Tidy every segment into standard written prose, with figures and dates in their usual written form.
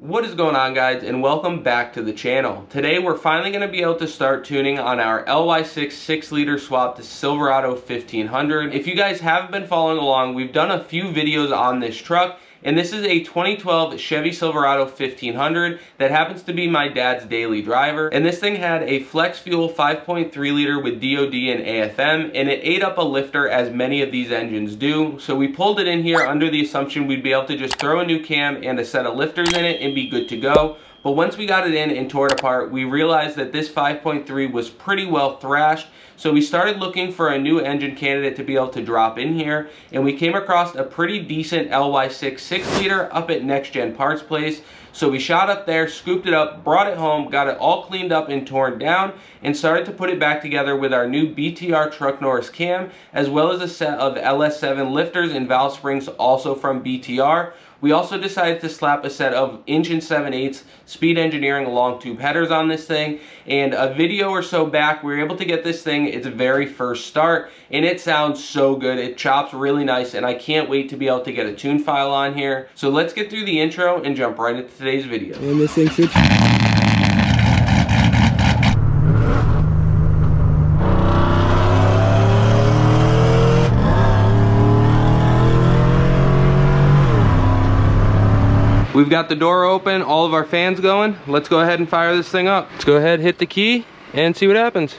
What is going on, guys, and welcome back to the channel. Today we're finally going to be able to start tuning on our ly6 6-liter swap to Silverado 1500. If you guys haven't been following along, we've done a few videos on this truck, and this is a 2012 Chevy Silverado 1500 that happens to be my dad's daily driver. And this thing had a flex fuel 5.3 liter with DOD and AFM, and it ate up a lifter as many of these engines do. So we pulled it in here under the assumption we'd be able to just throw a new cam and a set of lifters in it and be good to go. But once we got it in and tore it apart, we realized that this 5.3 was pretty well thrashed. So we started looking for a new engine candidate to be able to drop in here, and we came across a pretty decent ly6 6-liter up at Next Gen Parts Place. So we shot up there, scooped it up, brought it home, got it all cleaned up and torn down, and started to put it back together with our new BTR truck Norris cam, as well as a set of LS7 lifters and valve springs also from BTR. We also decided to slap a set of 1 7/8 Speed Engineering long tube headers on this thing, and a video or so back we were able to get this thing its very first start, and it sounds so good. It chops really nice, and I can't wait to be able to get a tune file on here. So let's get through the intro and jump right into today's video. And this thing should... We've got the door open, all of our fans going. Let's go ahead and fire this thing up. Let's go ahead, hit the key, and see what happens.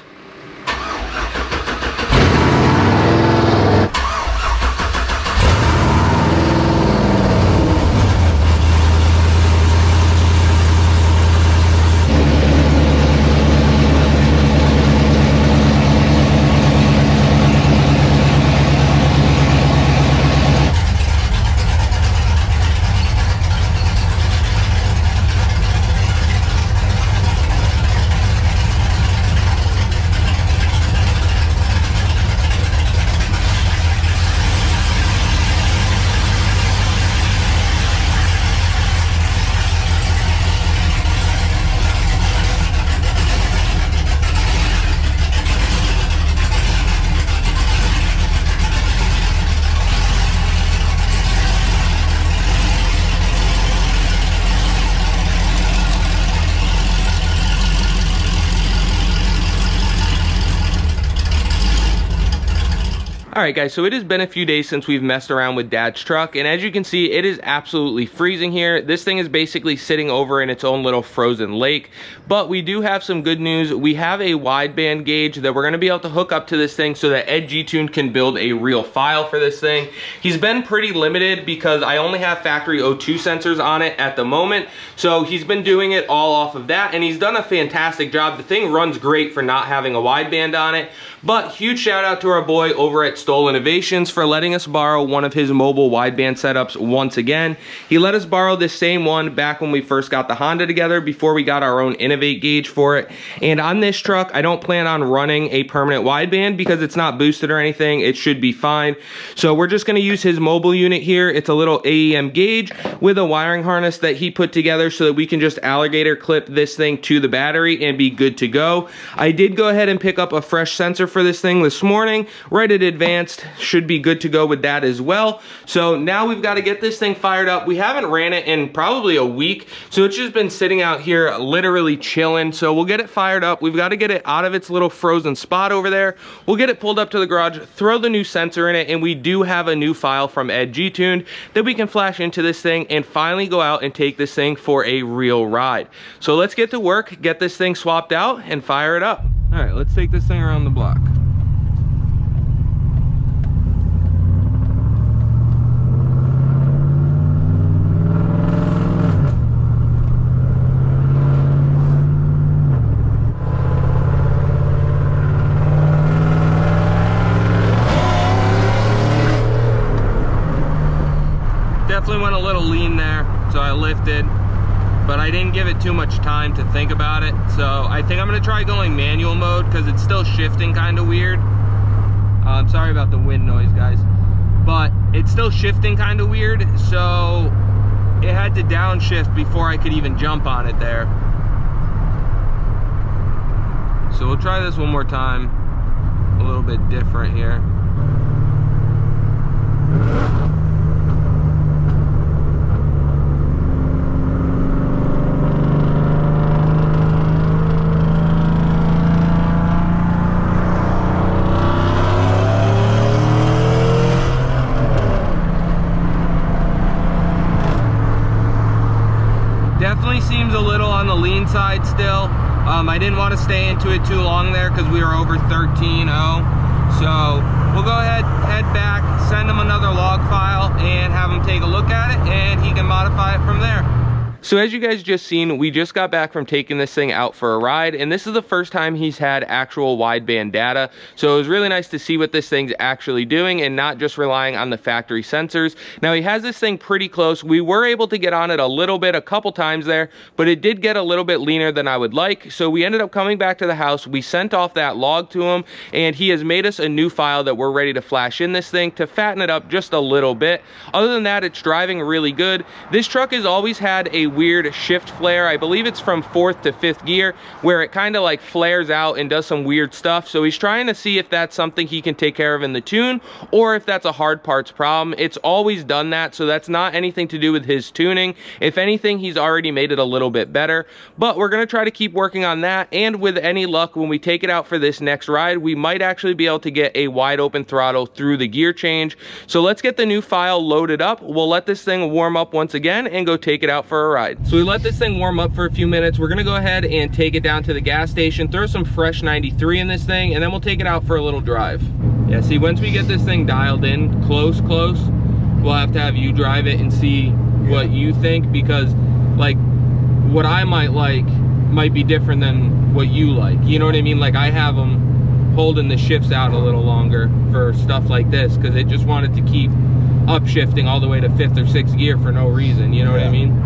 Alright guys, so it has been a few days since we've messed around with Dad's truck, and as you can see, it is absolutely freezing here. This thing is basically sitting over in its own little frozen lake, but we do have some good news. We have a wideband gauge that we're going to be able to hook up to this thing so that Ed G-Tune can build a real file for this thing. He's been pretty limited because I only have factory O2 sensors on it at the moment, so he's been doing it all off of that, and he's done a fantastic job. The thing runs great for not having a wideband on it, but huge shout out to our boy over at Stoll Innovations for letting us borrow one of his mobile wideband setups once again. He let us borrow this same one back when we first got the Honda together before we got our own Innovate gauge for it. And on this truck, I don't plan on running a permanent wideband because it's not boosted or anything. It should be fine. So we're just going to use his mobile unit here. It's a little AEM gauge with a wiring harness that he put together so that we can just alligator clip this thing to the battery and be good to go. I did go ahead and pick up a fresh sensor for this thing this morning, right at Advanced. Should be good to go with that as well. So now we've got to get this thing fired up. We haven't ran it in probably a week, so it's just been sitting out here literally chilling. So we'll get it fired up. We've got to get it out of its little frozen spot over there. We'll get it pulled up to the garage, throw the new sensor in it, and we do have a new file from Ed G-Tuned that we can flash into this thing and finally go out and take this thing for a real ride. So let's get to work, get this thing swapped out, and fire it up. All right, let's take this thing around the block. Definitely went a little lean there, so I lifted, but I didn't give it too much time to think about it. So I think I'm gonna try going manual mode because it's still shifting kind of weird. I'm sorry about the wind noise, guys, but it's still shifting kind of weird, so it had to downshift before I could even jump on it there. So we'll try this one more time, a little bit different here. Definitely seems a little on the lean side still. I didn't want to stay into it too long there because we were over 13.0. So we'll go ahead, head back, send him another log file, and have him take a look at it, and he can modify it from there. So as you guys just seen, we just got back from taking this thing out for a ride, and this is the first time he's had actual wideband data. So it was really nice to see what this thing's actually doing and not just relying on the factory sensors. Now he has this thing pretty close. We were able to get on it a little bit, a couple times there, but it did get a little bit leaner than I would like. So we ended up coming back to the house. We sent off that log to him, and he has made us a new file that we're ready to flash in this thing to fatten it up just a little bit. Other than that, it's driving really good. This truck has always had a weird shift flare. I believe it's from 4th to 5th gear where it kind of like flares out and does some weird stuff. So he's trying to see if that's something he can take care of in the tune or if that's a hard parts problem. It's always done that, so that's not anything to do with his tuning. If anything, he's already made it a little bit better, but we're going to try to keep working on that. And with any luck, when we take it out for this next ride, we might actually be able to get a wide open throttle through the gear change. So let's get the new file loaded up. We'll let this thing warm up once again and go take it out for a ride. So we let this thing warm up for a few minutes. We're gonna go ahead and take it down to the gas station, throw some fresh 93 in this thing, and then we'll take it out for a little drive. Yeah, see, once we get this thing dialed in close, we'll have to have you drive it and see what you think, because like what I might like might be different than what you like. You know what I mean? Like I have them holding the shifts out a little longer for stuff like this because it just wanted to keep upshifting all the way to 5th or 6th gear for no reason. You know what I mean?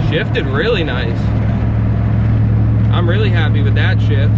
Shifted really nice. I'm really happy with that shift.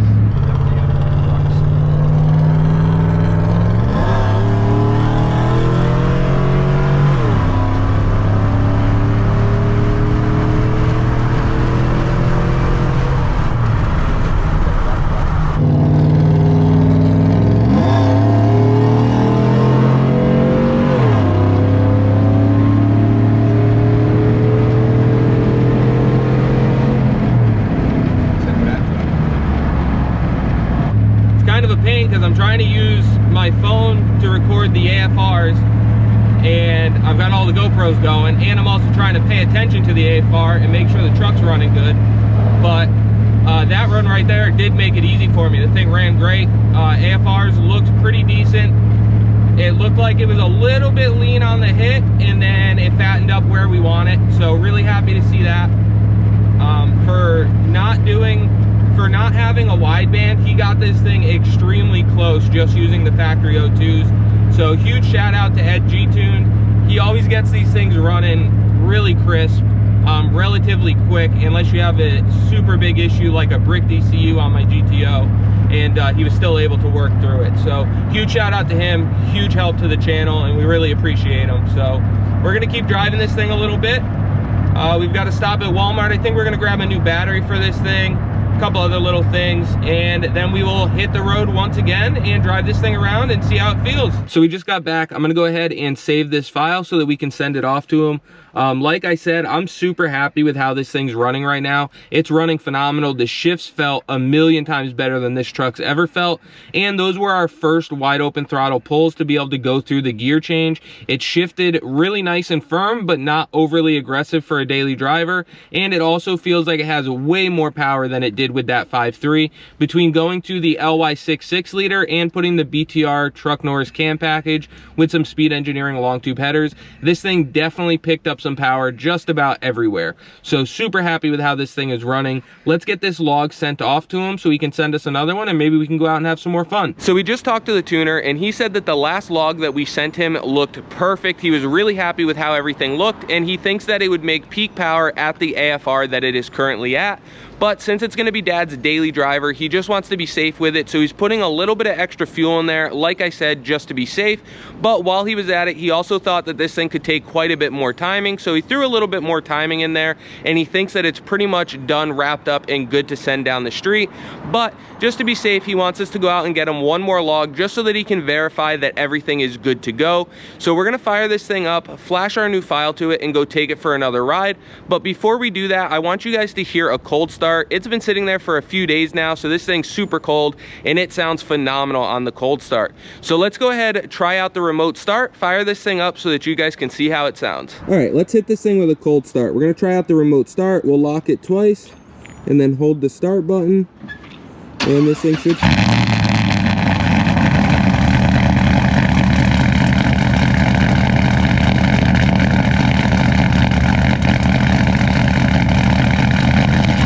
Because I'm trying to use my phone to record the AFRs, and I've got all the GoPros going, and I'm also trying to pay attention to the AFR and make sure the truck's running good. But that run right there did make it easy for me. The thing ran great. AFRs looked pretty decent. It looked like it was a little bit lean on the hit, and then it fattened up where we want it. So really happy to see that. For not having a wideband, he got this thing extremely close just using the factory O2s. So huge shout out to Ed G-Tune. He always gets these things running really crisp, relatively quick, unless you have a super big issue like a brick DCU on my GTO, and he was still able to work through it. So huge shout out to him, huge help to the channel, and we really appreciate him. So we're gonna keep driving this thing a little bit. We've got to stop at Walmart. I think we're gonna grab a new battery for this thing, a couple other little things, and then we will hit the road once again and drive this thing around and see how it feels. So we just got back. I'm gonna go ahead and save this file so that we can send it off to him. Like I said, I'm super happy with how this thing's running right now. It's running phenomenal. The shifts felt a million times better than this truck's ever felt, and those were our first wide open throttle pulls to be able to go through the gear change. It shifted really nice and firm, but not overly aggressive for a daily driver, and it also feels like it has way more power than it did with that 5.3. Between going to the ly6 6-liter and putting the BTR truck Norris cam package with some speed engineering long tube headers, this thing definitely picked up some power just about everywhere. So super happy with how this thing is running. Let's get this log sent off to him so he can send us another one, and maybe we can go out and have some more fun. So we just talked to the tuner, and he said that the last log that we sent him looked perfect. He was really happy with how everything looked, and he thinks that it would make peak power at the AFR that it is currently at. but since it's going to be Dad's daily driver, he just wants to be safe with it, so he's putting a little bit of extra fuel in there, like I said, just to be safe. But while he was at it, he also thought that this thing could take quite a bit more timing, so he threw a little bit more timing in there, and he thinks that it's pretty much done, wrapped up, and good to send down the street. But just to be safe, he wants us to go out and get him one more log just so that he can verify that everything is good to go. So we're going to fire this thing up, flash our new file to it, and go take it for another ride. But before we do that, I want you guys to hear a cold start. It's been sitting there for a few days now, so this thing's super cold, and it sounds phenomenal on the cold start. So let's go ahead, try out the remote start, fire this thing up so that you guys can see how it sounds. All right, let's hit this thing with a cold start. We're going to try out the remote start. We'll lock it twice and then hold the start button, and this thing should...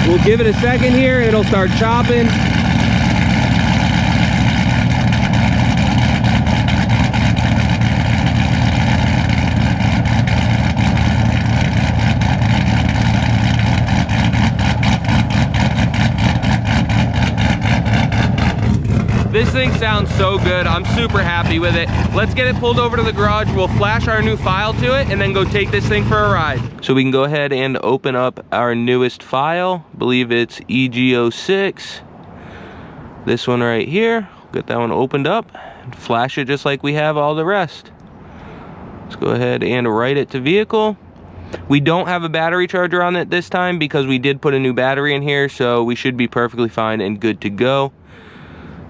We'll give it a second here, it'll start chopping. This thing sounds so good. I'm super happy with it. Let's get it pulled over to the garage. We'll flash our new file to it and then go take this thing for a ride. So we can go ahead and open up our newest file. I believe it's EG06. This one right here. Get that one opened up and flash it just like we have all the rest. Let's go ahead and write it to vehicle. We don't have a battery charger on it this time because we did put a new battery in here, so we should be perfectly fine and good to go.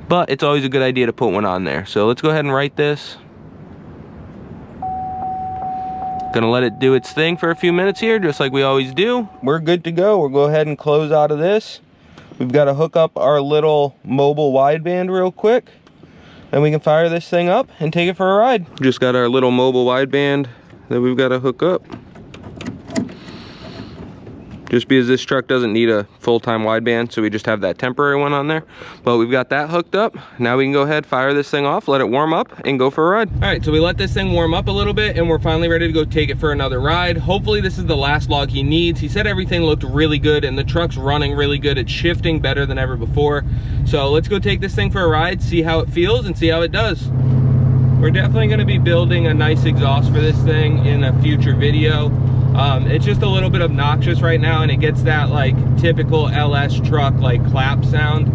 But it's always a good idea to put one on there. So let's go ahead and write this. Gonna let it do its thing for a few minutes here, just like we always do. We're good to go. We'll go ahead and close out of this. We've got to hook up our little mobile wideband real quick, and we can fire this thing up and take it for a ride. Just got our little mobile wideband that we've got to hook up. Just because this truck doesn't need a full-time wideband, so we just have that temporary one on there. But we've got that hooked up. Now we can go ahead, fire this thing off, let it warm up, and go for a ride. All right, so we let this thing warm up a little bit, and we're finally ready to go take it for another ride. Hopefully this is the last log he needs. He said everything looked really good, and the truck's running really good. It's shifting better than ever before. So let's go take this thing for a ride, see how it feels, and see how it does. We're definitely gonna be building a nice exhaust for this thing in a future video. It's just a little bit obnoxious right now, and it gets that like typical LS truck like clap sound.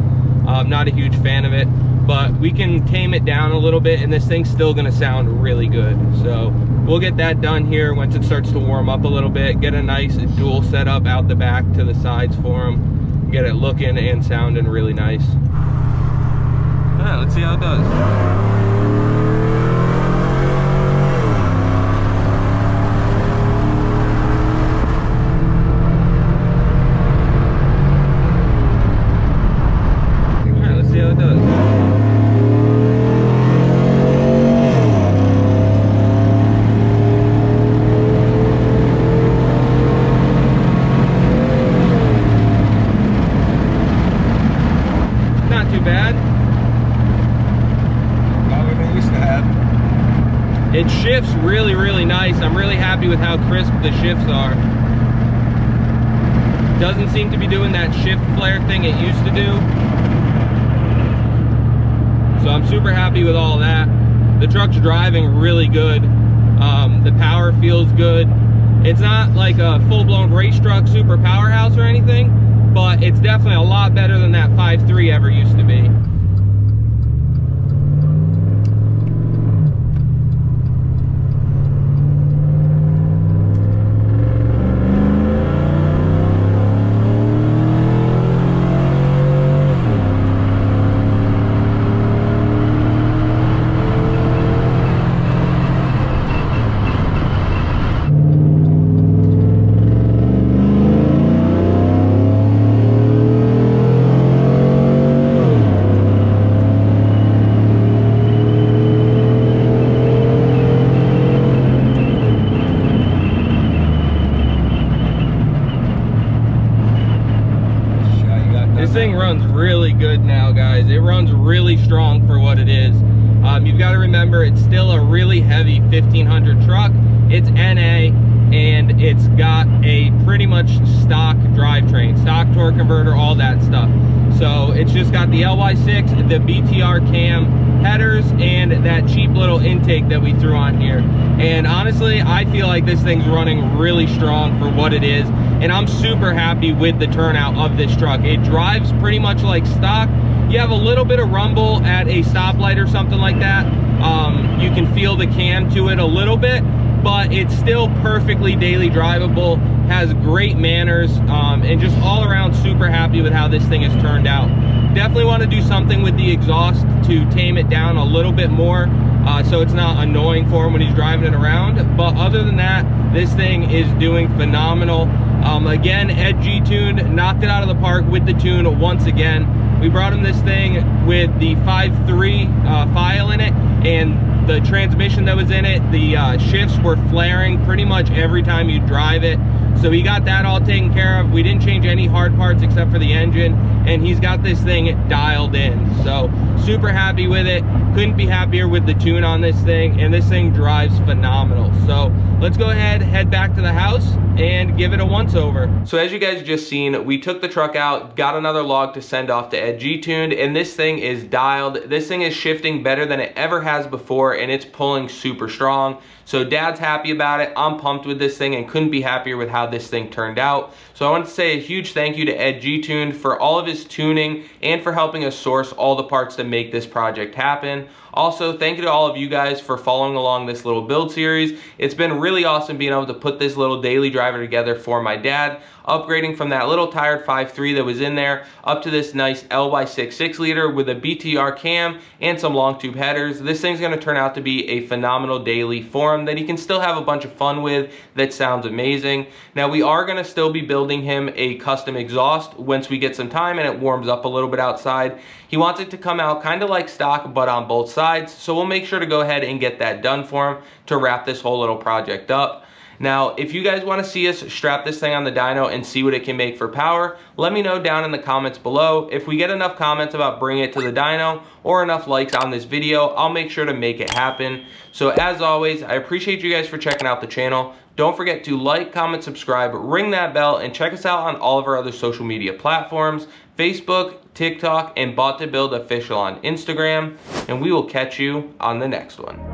Not a huge fan of it, but we can tame it down a little bit, and this thing's still gonna sound really good. So we'll get that done here once it starts to warm up a little bit, get a nice dual setup out the back to the sides for them, get it looking and sounding really nice. Yeah, let's see how it does. It shifts really nice. I'm really happy with how crisp the shifts are. Doesn't seem to be doing that shift flare thing it used to do. So I'm super happy with all that. The truck's driving really good. The power feels good. It's not like a full-blown race truck super powerhouse or anything, but it's definitely a lot better than that 5.3 ever used to be. Thing runs really good now, guys. It runs really strong for what it is. You've got to remember, it's still a really heavy 1500 truck. It's NA. and it's got a pretty much stock drivetrain, stock torque converter, all that stuff. So it's just got the ly6, the BTR cam headers, and that cheap little intake that we threw on here. And honestly, I feel like this thing's running really strong for what it is, and I'm super happy with the turnout of this truck. It drives pretty much like stock. You have a little bit of rumble at a stoplight or something like that. You can feel the cam to it a little bit, but it's still perfectly daily drivable, has great manners, and just all around super happy with how this thing has turned out. Definitely want to do something with the exhaust to tame it down a little bit more, so it's not annoying for him when he's driving it around. But other than that, this thing is doing phenomenal. Again, Ed G tuned, knocked it out of the park with the tune once again. We brought him this thing with the 5.3 file in it, and the transmission that was in it, the shifts were flaring pretty much every time you drive it. So he got that all taken care of. We didn't change any hard parts except for the engine, and he's got this thing dialed in. So super happy with it. Couldn't be happier with the tune on this thing, and this thing drives phenomenal. So let's go ahead, head back to the house and give it a once over. So as you guys just seen, we took the truck out, got another log to send off to Ed G tuned, and this thing is dialed. This thing is shifting better than it ever has before, and it's pulling super strong. So Dad's happy about it. I'm pumped with this thing and couldn't be happier with how this thing turned out. So I want to say a huge thank you to Ed G tuned for all of his tuning and for helping us source all the parts to make this project happen. Also, thank you to all of you guys for following along this little build series. It's been really awesome being able to put this little daily driver together for my dad, upgrading from that little tired 5.3 that was in there up to this nice ly6 6-liter with a BTR cam and some long tube headers. This thing's going to turn out to be a phenomenal daily for him that he can still have a bunch of fun with. That sounds amazing. Now we are going to still be building him a custom exhaust once we get some time and it warms up a little bit outside. He wants it to come out kind of like stock but on both sides, so we'll make sure to go ahead and get that done for him to wrap this whole little project up. Now, if you guys want to see us strap this thing on the dyno and see what it can make for power, let me know down in the comments below. If we get enough comments about bringing it to the dyno or enough likes on this video, I'll make sure to make it happen. So as always, I appreciate you guys for checking out the channel. Don't forget to like, comment, subscribe, ring that bell, and check us out on all of our other social media platforms, Facebook, TikTok, and Bought to Build Official on Instagram. And we will catch you on the next one.